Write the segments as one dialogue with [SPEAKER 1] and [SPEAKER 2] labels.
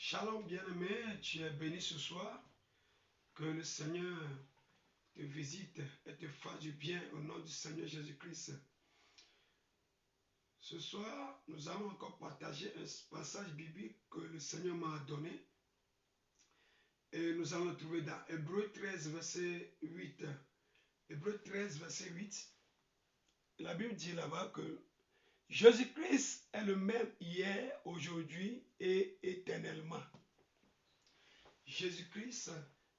[SPEAKER 1] Shalom bien-aimé, tu es béni ce soir. Que le Seigneur te visite et te fasse du bien au nom du Seigneur Jésus-Christ. Ce soir, nous allons encore partager un passage biblique que le Seigneur m'a donné. Et nous allons le trouver dans Hébreux 13, verset 8. Hébreux 13, verset 8. La Bible dit là-bas que Jésus-Christ est le même hier, aujourd'hui et éternellement. Jésus-Christ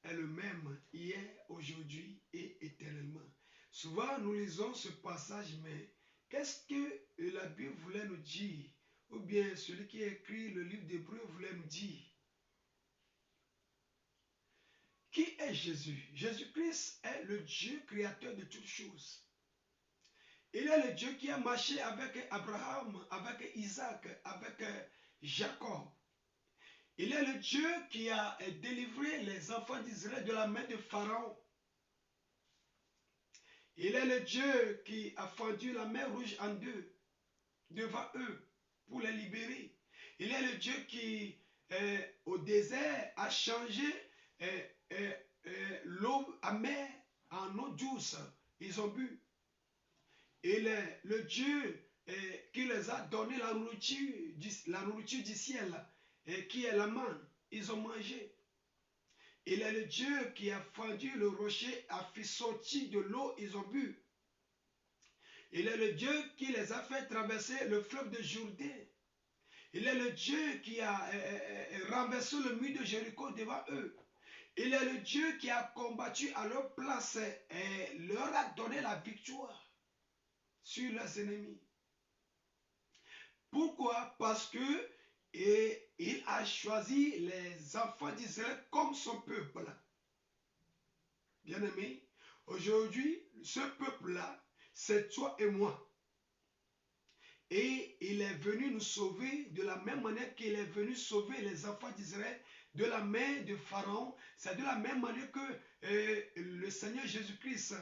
[SPEAKER 1] est le même hier, aujourd'hui et éternellement. Souvent, nous lisons ce passage, mais qu'est-ce que la Bible voulait nous dire? Ou bien celui qui a écrit le livre d'Hébreux voulait nous dire? Qui est Jésus? Jésus-Christ est le Dieu créateur de toutes choses. Il est le Dieu qui a marché avec Abraham, avec Isaac, avec Jacob. Il est le Dieu qui a délivré les enfants d'Israël de la main de Pharaon. Il est le Dieu qui a fendu la mer rouge en deux devant eux pour les libérer. Il est le Dieu qui, au désert, a changé l'eau amère en eau douce. Ils ont bu. Il est le Dieu qui les a donné la nourriture du ciel, qui est la manne. Ils ont mangé. Il est le Dieu qui a fendu le rocher, a fait sortir de l'eau, ils ont bu. Il est le Dieu qui les a fait traverser le fleuve de Jourdain. Il est le Dieu qui a renversé le mur de Jéricho devant eux. Il est le Dieu qui a combattu à leur place et leur a donné la victoire sur leurs ennemis. Pourquoi? Parce que il a choisi les enfants d'Israël comme son peuple. Bien-aimé, aujourd'hui, ce peuple-là, c'est toi et moi. Et il est venu nous sauver de la même manière qu'il est venu sauver les enfants d'Israël de la main de Pharaon. C'est de la même manière que le Seigneur Jésus-Christ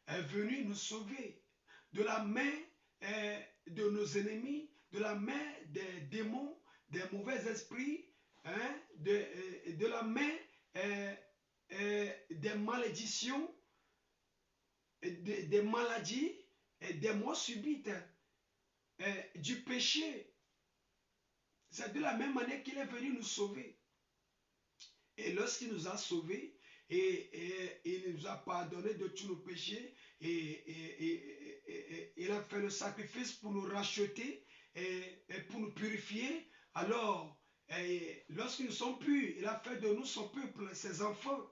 [SPEAKER 1] est venu nous sauver de la main de nos ennemis, de la main des démons, des mauvais esprits, de la main des malédictions, des maladies, des morts subites, du péché. C'est de la même manière qu'il est venu nous sauver. Et lorsqu'il nous a sauvés, et il nous a pardonné de tous nos péchés, et il a fait le sacrifice pour nous racheter et pour nous purifier. Alors, lorsque nous sommes purs, il a fait de nous son peuple, ses enfants.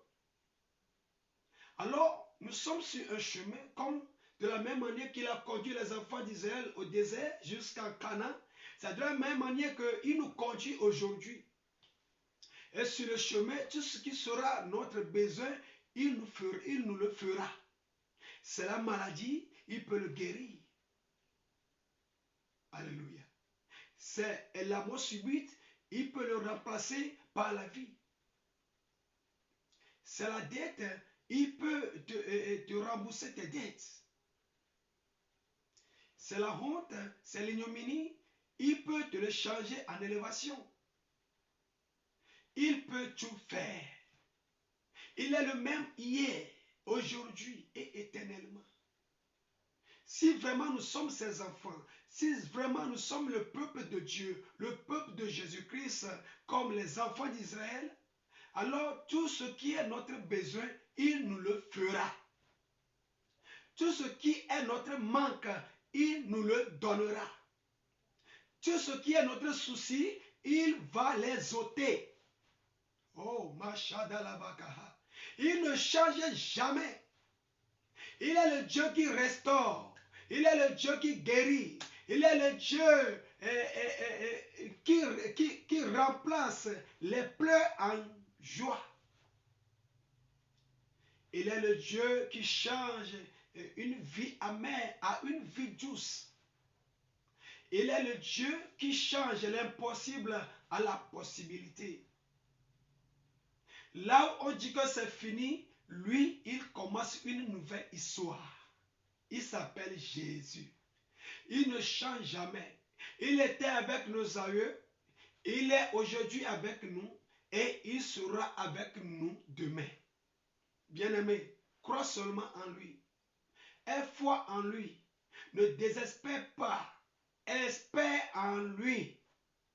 [SPEAKER 1] Alors, nous sommes sur un chemin, comme de la même manière qu'il a conduit les enfants d'Israël au désert jusqu'en Canaan. C'est de la même manière qu'il nous conduit aujourd'hui. Et sur le chemin, tout ce qui sera notre besoin, il nous le fera. C'est la maladie, il peut le guérir. Alléluia. C'est la mort subite, il peut le remplacer par la vie. C'est la dette, il peut te rembourser tes dettes. C'est la honte, c'est l'ignominie, il peut te le changer en élévation. Il peut tout faire. Il est le même hier, aujourd'hui et éternellement. Si vraiment nous sommes ses enfants, si vraiment nous sommes le peuple de Dieu, le peuple de Jésus-Christ, comme les enfants d'Israël, alors tout ce qui est notre besoin, il nous le fera. Tout ce qui est notre manque, il nous le donnera. Tout ce qui est notre souci, il va les ôter. Oh, Mashadalabakaha. Il ne change jamais. Il est le Dieu qui restaure. Il est le Dieu qui guérit. Il est le Dieu qui remplace les pleurs en joie. Il est le Dieu qui change une vie amère à une vie douce. Il est le Dieu qui change l'impossible à la possibilité. Là où on dit que c'est fini, lui, il commence une nouvelle histoire. Il s'appelle Jésus. Il ne change jamais. Il était avec nos aïeux. Il Il est aujourd'hui avec nous et il sera avec nous demain. Bien-aimé, crois seulement en lui. Aie foi en lui. Ne désespère pas. Espère en lui.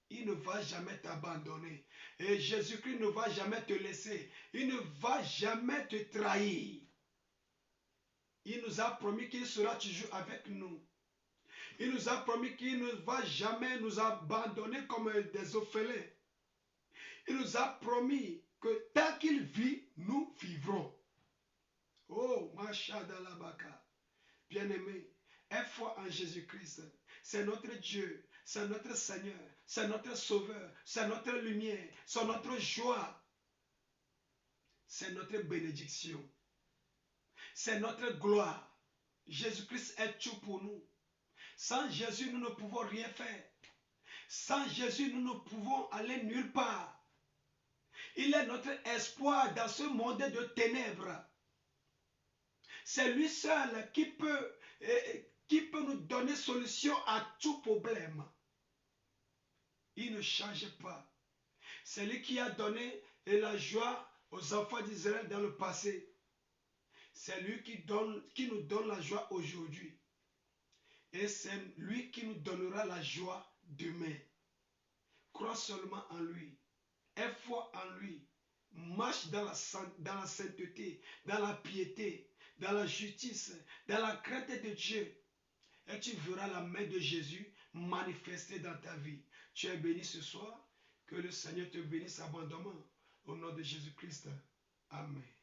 [SPEAKER 1] Il ne va jamais t'abandonner. Et Jésus-Christ ne va jamais te laisser. Il ne va jamais te trahir. Il nous a promis qu'il sera toujours avec nous. Il nous a promis qu'il ne va jamais nous abandonner comme des orphelins. Il nous a promis que tant qu'il vit, nous vivrons. Oh, Machadalabaka. Bien-aimé, aie foi en Jésus-Christ. C'est notre Dieu, c'est notre Seigneur, c'est notre Sauveur, c'est notre lumière, c'est notre joie. C'est notre bénédiction. C'est notre gloire. Jésus-Christ est tout pour nous. Sans Jésus, nous ne pouvons rien faire. Sans Jésus, nous ne pouvons aller nulle part. Il est notre espoir dans ce monde de ténèbres. C'est lui seul qui peut nous donner solution à tout problème. Il ne change pas. C'est lui qui a donné la joie aux enfants d'Israël dans le passé. C'est lui qui nous donne la joie aujourd'hui. Et c'est lui qui nous donnera la joie demain. Crois seulement en lui. Aie foi en lui. Marche dans la sainteté, dans la piété, dans la justice, dans la crainte de Dieu. Et tu verras la main de Jésus manifester dans ta vie. Tu es béni ce soir. Que le Seigneur te bénisse abondamment. Au nom de Jésus-Christ. Amen.